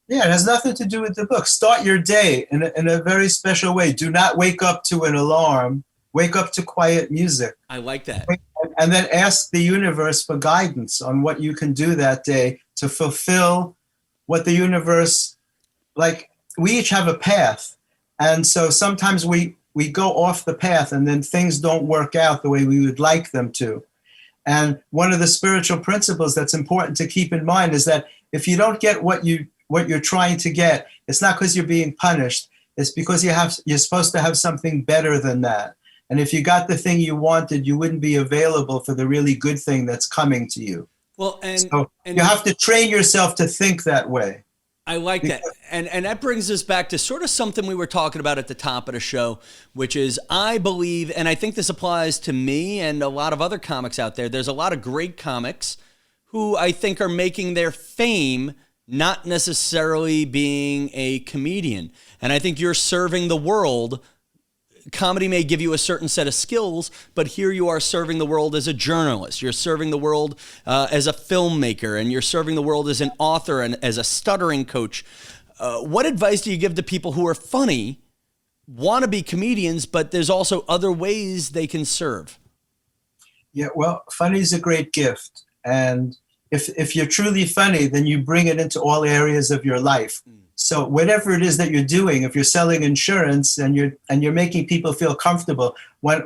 Yeah, it has nothing to do with the book. Start your day in a very special way. Do not wake up to an alarm. Wake up to quiet music. I like that. And then ask the universe for guidance on what you can do that day to fulfill what the universe, like, we each have a path. And so sometimes we go off the path and then things don't work out the way we would like them to. And one of the spiritual principles that's important to keep in mind is that if you don't get what you're trying to get, it's not because you're being punished. It's because you're supposed to have something better than that. And if you got the thing you wanted, you wouldn't be available for the really good thing that's coming to you. Well, and you have to train yourself to think that way. I like that. And that brings us back to sort of something we were talking about at the top of the show, which is, I believe, and I think this applies to me and a lot of other comics out there, there's a lot of great comics who I think are making their fame not necessarily being a comedian. And I think you're serving the world. Comedy may give you a certain set of skills, but here you are serving the world as a journalist. You're serving the world as a filmmaker, and you're serving the world as an author and as a stuttering coach. What advice do you give to people who are funny, want to be comedians, but there's also other ways they can serve? Yeah, well, funny is a great gift. And if you're truly funny, then you bring it into all areas of your life. So whatever it is that you're doing, if you're selling insurance and you're making people feel comfortable, when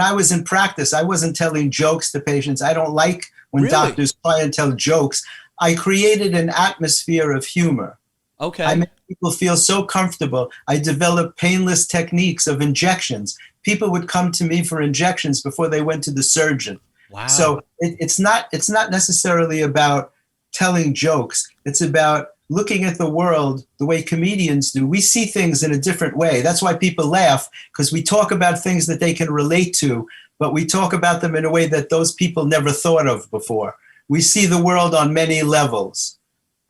I was in practice, I wasn't telling jokes to patients. I don't like when doctors try and tell jokes. I created an atmosphere of humor. Okay. I made people feel so comfortable. I developed painless techniques of injections. People would come to me for injections before they went to the surgeon. Wow. So it's not necessarily about telling jokes. It's about looking at the world the way comedians do. We see things in a different way. That's why people laugh, because we talk about things that they can relate to, but we talk about them in a way that those people never thought of before. We see the world on many levels,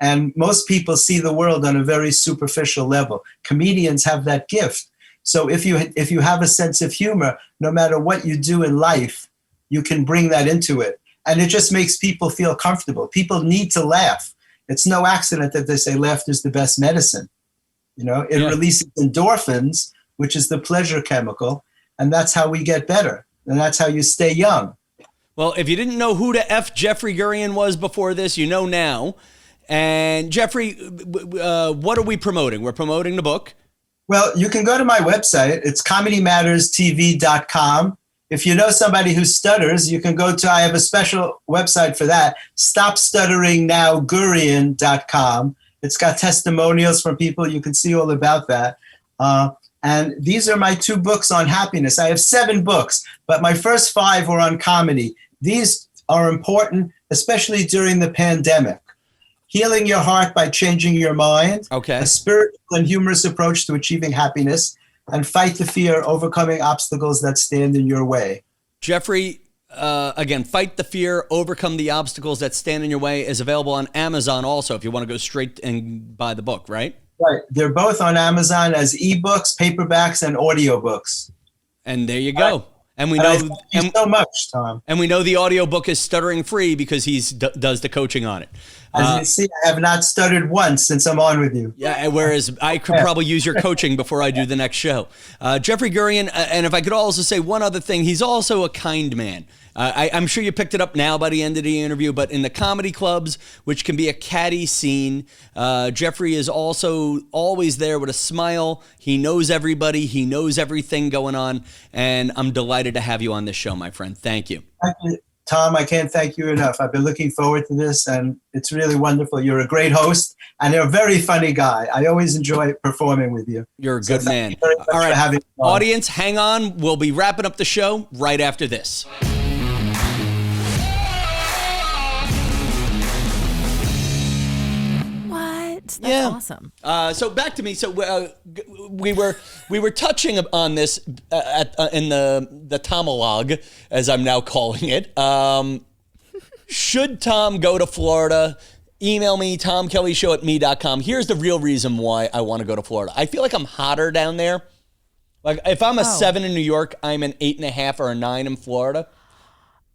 and most people see the world on a very superficial level. Comedians have that gift. So if you have a sense of humor, no matter what you do in life, you can bring that into it. And it just makes people feel comfortable. People need to laugh. It's no accident that they say laughter is the best medicine. It releases endorphins, which is the pleasure chemical, and that's how we get better. And that's how you stay young. Well, if you didn't know who the F Jeffrey Gurian was before this, you know now. And Jeffrey, what are we promoting? We're promoting the book. Well, you can go to my website. It's comedymatterstv.com. If you know somebody who stutters, you can go to, I have a special website for that, stopstutteringNowGurian.com. It's got testimonials from people. You can see all about that. And these are my 2 books on happiness. I have 7 books, but my first 5 were on comedy. These are important, especially during the pandemic. Healing Your Heart by Changing Your Mind. Okay. A spiritual and humorous approach to achieving happiness. And Fight the Fear, Overcoming Obstacles That Stand in Your Way. Jeffrey, again, Fight the Fear, Overcome the Obstacles That Stand in Your Way is available on Amazon also if you want to go straight and buy the book, right? Right. They're both on Amazon as ebooks, paperbacks, and audiobooks. And there you go. And we And know I thank you so much, Tom. and we know the audiobook is stuttering free because he's does the coaching on it. As you see, I have not stuttered once since I'm on with you. Yeah, whereas I could probably use your coaching before I do the next show. Jeffrey Gurian, and if I could also say one other thing, he's also a kind man. I'm sure you picked it up now by the end of the interview, but in the comedy clubs, which can be a catty scene, Jeffrey is also always there with a smile. He knows everybody. He knows everything going on, and I'm delighted to have you on this show, my friend. Thank you. Thank you, Tom. I can't thank you enough. I've been looking forward to this, and it's really wonderful. You're a great host, and you're a very funny guy. I always enjoy performing with you. You're a good man. Thank you very much All right, for having me on. audience, hang on. We'll be wrapping up the show right after this. That's awesome. So back to me. So we were touching on this in the Tomologue, as I'm now calling it. Should Tom go to Florida? Email me, TomKellyShow@me.com. Here's the real reason why I want to go to Florida. I feel like I'm hotter down there. Like if I'm a 7 in New York, I'm an 8.5 or a 9 in Florida.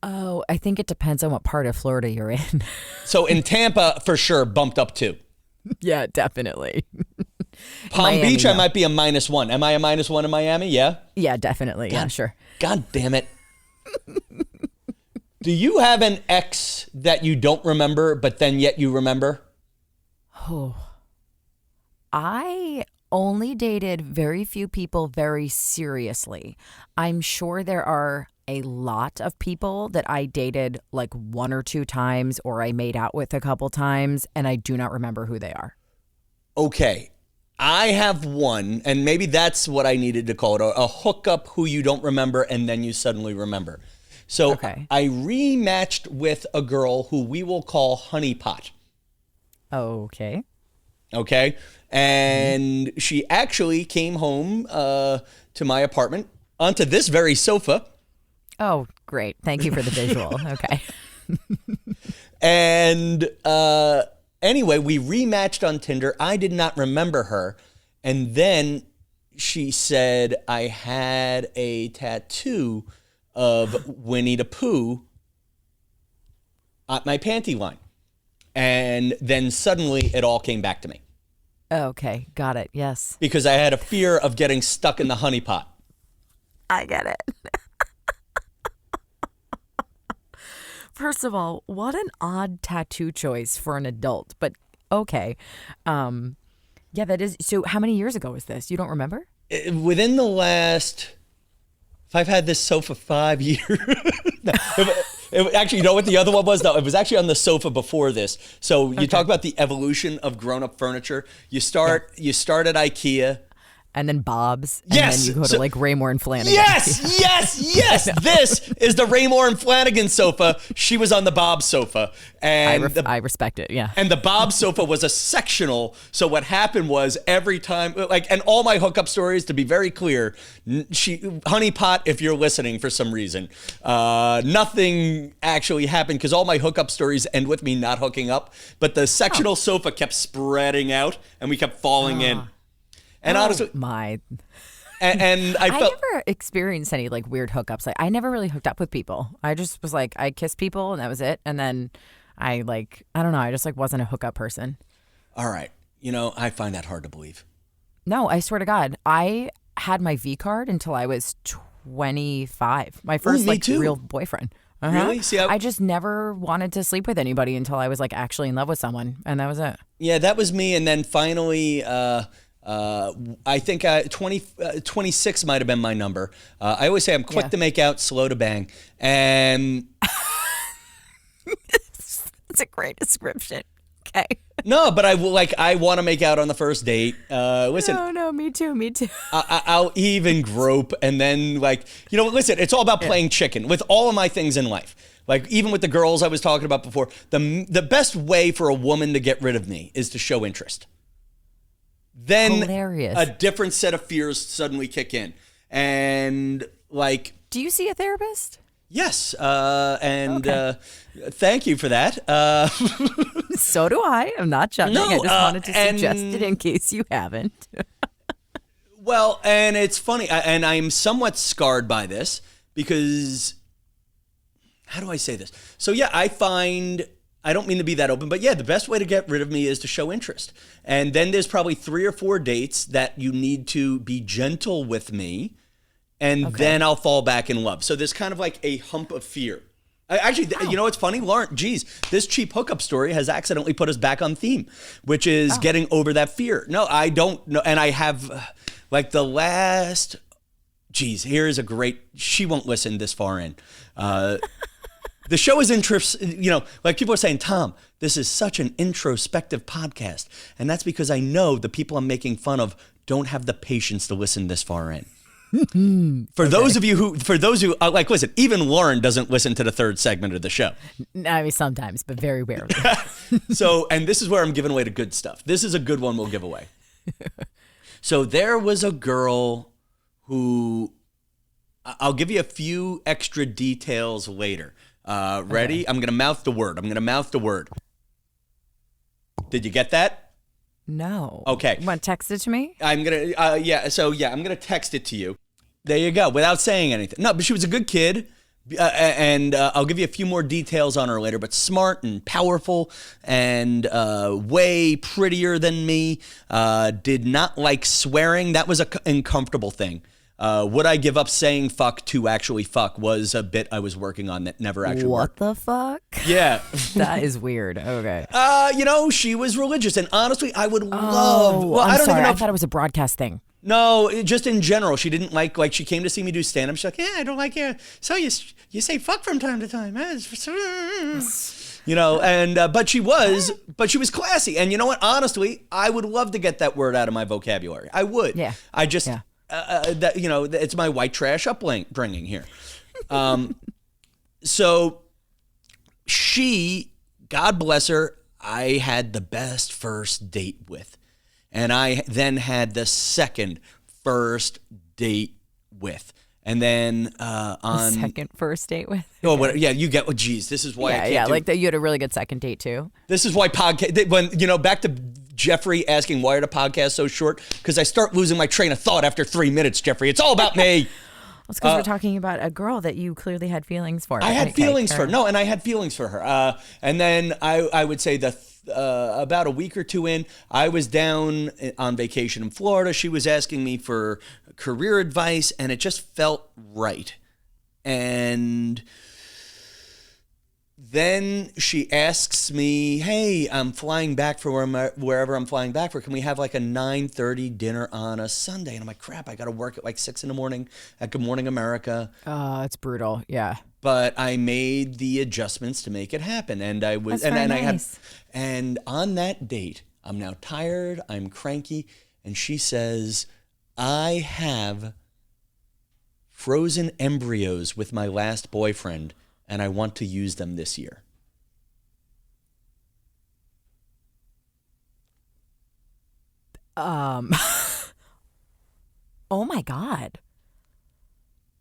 Oh, I think it depends on what part of Florida you're in. So in Tampa, for sure, bumped up 2. Yeah, definitely. Palm Miami, Beach, I no. might be a -1. Am I a -1 in Miami? Yeah. Yeah, definitely. Yeah, sure. God damn it. Do you have an ex that you don't remember, but then yet you remember? Oh, I only dated very few people very seriously. I'm sure there are a lot of people that I dated like 1 or 2 times or I made out with a couple times and I do not remember who they are. Okay. I have one, and maybe that's what I needed to call it, a hookup who you don't remember and then you suddenly remember. So Okay. I rematched with a girl who we will call Honeypot. Okay. Okay. And she actually came home to my apartment onto this very sofa. Oh, great. Thank you for the visual. Okay. And anyway, we rematched on Tinder. I did not remember her. And then she said I had a tattoo of Winnie the Pooh at my panty line. And then suddenly it all came back to me. Okay. Got it. Yes. Because I had a fear of getting stuck in the honey pot. I get it. First of all, what an odd tattoo choice for an adult, but okay. Yeah, that is. So how many years ago was this? You don't remember? Within the last, if I've had this sofa 5 years. No, actually, you know what the other one was? No, it was actually on the sofa before this. So you talk about the evolution of grown-up furniture. You start at IKEA. And then Bob's. And Yes. then you go to like Raymore and Flanagan. Yes. This is the Raymore and Flanagan sofa. She was on the Bob sofa. And I respect it. Yeah. And the Bob sofa was a sectional. So what happened was every time, like, and all my hookup stories, to be very clear, Honeypot, if you're listening for some reason, nothing actually happened because all my hookup stories end with me not hooking up. But the sectional sofa kept spreading out and we kept falling in. And honestly, and I felt never experienced any like weird hookups. Like I never really hooked up with people. I just was like, I kissed people and that was it. And then I don't know. I just like wasn't a hookup person. all right. You know, I find that hard to believe. No, I swear to God, I had my V card until I was 25. My first me too. real boyfriend. Really? See, I just never wanted to sleep with anybody until I was like actually in love with someone, and that was it. Yeah, that was me. And then finally, I think 26 might have been my number. I always say I'm quick to make out, slow to bang. And That's a great description. Okay. no, but I want to make out on the first date. Listen, No, me too. I'll even grope. And then listen, it's all about playing chicken with all of my things in life. Like even with the girls I was talking about before, the best way for a woman to get rid of me is to show interest. Then Hilarious. a different set of fears suddenly kick in. And Do you see a therapist? Yes, and Okay. thank you for that. So do I. I'm not judging. No, I just wanted to and- suggest it in case you haven't. Well, and it's funny, and I'm somewhat scarred by this because, how do I say this? So yeah, I don't mean to be that open, but yeah, the best way to get rid of me is to show interest. And then there's probably 3 or 4 dates that you need to be gentle with me, and then I'll fall back in love. So there's kind of like a hump of fear. You know what's funny, Lauren? Geez, this cheap hookup story has accidentally put us back on theme, which is getting over that fear. No, I don't know. And I have, like the last, geez, here's a great, she won't listen this far in. The show is like people are saying, Tom, this is such an introspective podcast. And that's because I know the people I'm making fun of don't have the patience to listen this far in. For those who, like, listen, even Lauren doesn't listen to the 3rd segment of the show. I mean, sometimes, but very rarely. So, and this is where I'm giving away the good stuff. This is a good one we'll give away. So there was a girl who, I'll give you a few extra details later. Ready? Okay. I'm going to mouth the word. Did you get that? No. Okay. You want to text it to me? I'm going to, I'm going to text it to you. There you go, without saying anything. No, but she was a good kid, and I'll give you a few more details on her later, but smart and powerful and way prettier than me. Did not like swearing. That was an uncomfortable thing. Would I give up saying fuck to actually fuck was a bit I was working on that never actually worked. What the fuck? Yeah. That is weird. Okay. She was religious, and honestly, I would love. Well, I don't sorry. even know. I thought it was a broadcast thing. No, just in general, she didn't like she came to see me do stand-up. She's like, yeah, I don't like you. So you say fuck from time to time. But she was classy. And you know what? Honestly, I would love to get that word out of my vocabulary. I would. Yeah. I just, it's my white trash upbringing here. So she, God bless her, I had the best first date with. And I then had the second first date with. And then on... Second first date with? Oh, yeah, you get... Oh, geez, this is why I can't do... like that. You had a really good second date, too. This is why podcast... When, back to Jeffrey asking, why are the podcasts so short? Because I start losing my train of thought after 3 minutes, Jeffrey. It's all about me. It's because we're talking about a girl that you clearly had feelings for. I had feelings for her. No, and I had feelings for her. And then I would say about a week or 2 in, I was down on vacation in Florida. She was asking me for career advice, and it just felt right. And then she asks me, hey, I'm flying back for wherever I'm flying back for. Can we have like a 9:30 dinner on a Sunday? And I'm like, crap, I got to work at like 6 a.m. at Good Morning America. Oh, it's brutal. Yeah. But I made the adjustments to make it happen. And I was, and on that date, I'm now tired, I'm cranky. And she says, I have frozen embryos with my last boyfriend, and I want to use them this year. Oh my God.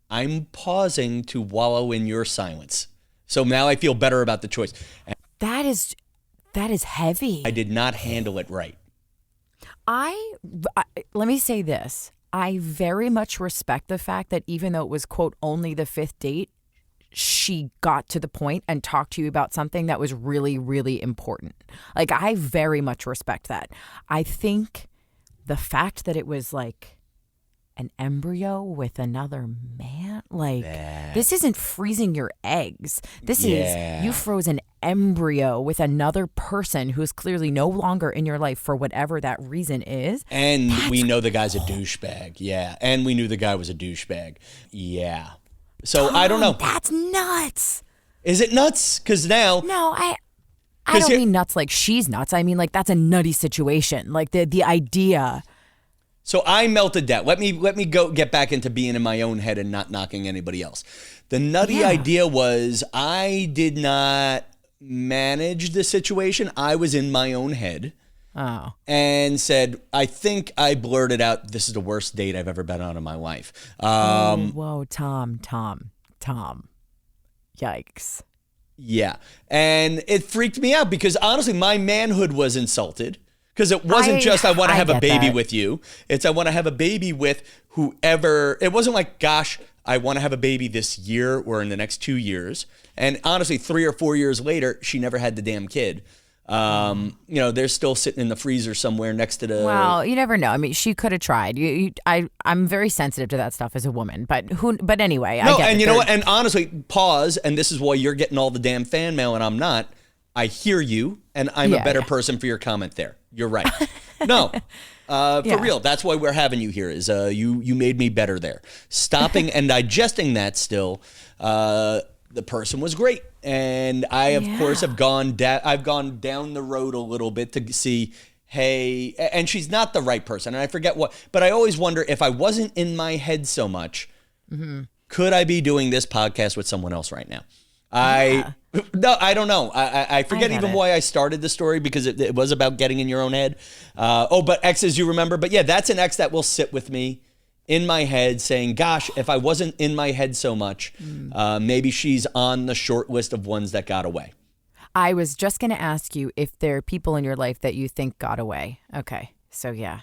I'm pausing to wallow in your silence. So now I feel better about the choice. That is heavy. I did not handle it right. Let me say this. I very much respect the fact that even though it was, quote, only the 5th date, she got to the point and talked to you about something that was really, really important. Like, I very much respect that. I think the fact that it was like an embryo with another man, like, this isn't freezing your eggs. This is, you froze an embryo with another person who's clearly no longer in your life for whatever that reason is. And we know the guy's a douchebag. Yeah. And we knew the guy was a douchebag. Yeah. So Tom, I don't know. That's nuts. Is it nuts? Because now... No, I don't mean nuts like she's nuts. I mean, like, that's a nutty situation. Like, the idea... So I melted down. Let me go get back into being in my own head and not knocking anybody else. The nutty idea was I did not manage the situation. I was in my own head. Oh. And said, I think I blurted out, this is the worst date I've ever been on in my life. Whoa, Tom. Yikes. Yeah. And it freaked me out because honestly, my manhood was insulted because it wasn't just I want to have a baby with you. It's I want to have a baby with whoever. It wasn't like, gosh, I want to have a baby this year or in the next 2 years. And honestly, 3 or 4 years later, she never had the damn kid. They're still sitting in the freezer somewhere next to the. Well, you never know. I mean, she could have tried. I'm very sensitive to that stuff as a woman, but anyway. No, I get and it. you know what? And honestly, pause. And this is why you're getting all the damn fan mail, and I'm not. I hear you, and I'm a better person for your comment there. You're right. No, for real. That's why we're having you here. Is you made me better there. Stopping and digesting that still. The person was great, and I of course have gone I've gone down the road a little bit to see, hey, and she's not the right person, and I forget what, but I always wonder if I wasn't in my head so much, could I be doing this podcast with someone else right now? No, I don't know. I forget even why I started the story because it was about getting in your own head. But exes you remember, but yeah, that's an ex that will sit with me in my head saying, gosh, if I wasn't in my head so much, maybe she's on the short list of ones that got away. I was just going to ask you if there are people in your life that you think got away. Okay. So, yeah.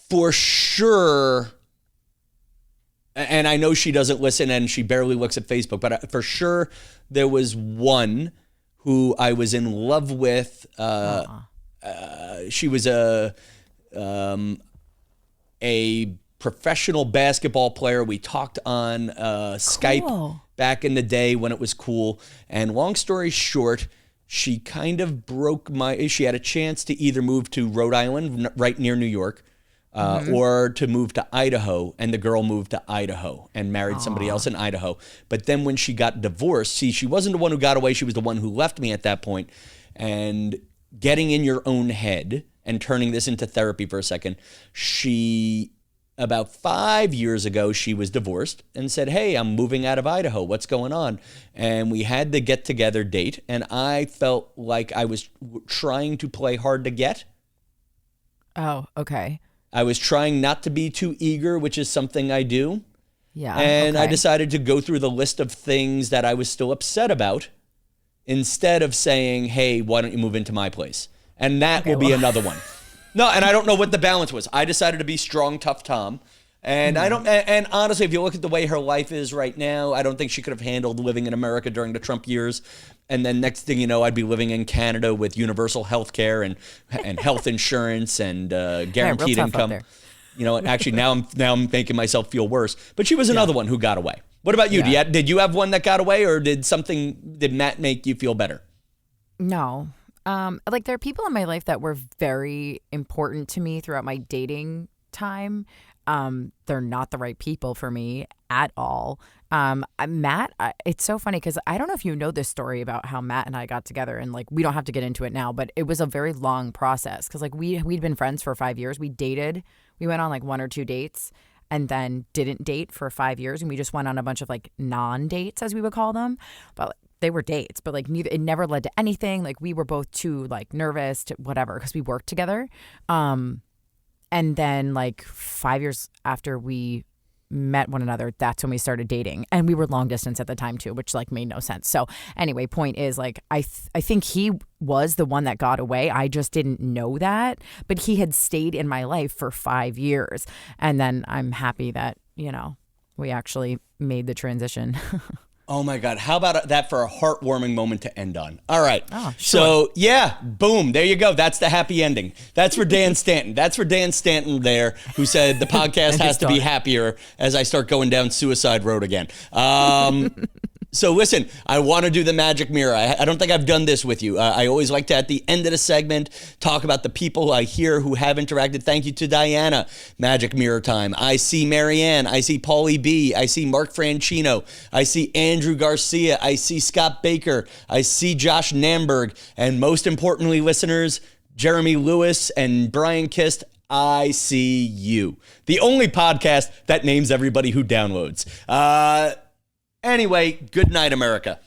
For sure. And I know she doesn't listen and she barely looks at Facebook, but for sure there was one who I was in love with. She was a professional basketball player. We talked on Skype back in the day when it was cool. And long story short, she kind of she had a chance to either move to Rhode Island, right near New York, or to move to Idaho. And the girl moved to Idaho and married somebody else in Idaho. But then when she got divorced, she wasn't the one who got away. She was the one who left me at that point. And getting in your own head and turning this into therapy for a second, about 5 years ago, she was divorced and said, hey, I'm moving out of Idaho. What's going on? And we had the get-together date, and I felt like I was trying to play hard to get. Oh, okay. I was trying not to be too eager, which is something I do. Yeah. And I decided to go through the list of things that I was still upset about instead of saying, hey, why don't you move into my place? And that will be another one. No, and I don't know what the balance was. I decided to be strong, tough Tom. And I don't. And honestly, if you look at the way her life is right now, I don't think she could have handled living in America during the Trump years. And then next thing you know, I'd be living in Canada with universal health care and health insurance and guaranteed income. You know, actually now I'm making myself feel worse. But she was another one who got away. What about you? Yeah. Did you have one that got away, or did Matt make you feel better? No. There are people in my life that were very important to me throughout my dating time. They're not the right people for me at all. Matt, it's so funny because I don't know if you know this story about how Matt and I got together, and we don't have to get into it now, but it was a very long process because we'd been friends for 5 years. We dated, we went on 1 or 2 dates and then didn't date for 5 years. And we just went on a bunch of non-dates, as we would call them. But they were dates, but it never led to anything. We were both too nervous to whatever because we worked together. And then 5 years after we met one another, that's when we started dating, and we were long distance at the time too, which made no sense. So anyway, point is I think he was the one that got away. I just didn't know that, but he had stayed in my life for 5 years, and then I'm happy that we actually made the transition. Oh my God. How about that for a heartwarming moment to end on? All right. Oh, sure. So yeah, boom. There you go. That's the happy ending. That's for Dan Stanton. That's for Dan Stanton there, who said the podcast has to be happier as I start going down Suicide Road again. So listen, I want to do the magic mirror. I don't think I've done this with you. I always like to, at the end of the segment, talk about the people I hear who have interacted. Thank you to Diana. Magic mirror time. I see Marianne. I see Paulie B. I see Mark Franchino. I see Andrew Garcia. I see Scott Baker. I see Josh Namberg. And most importantly, listeners, Jeremy Lewis and Brian Kist. I see you. The only podcast that names everybody who downloads. Anyway, good night, America.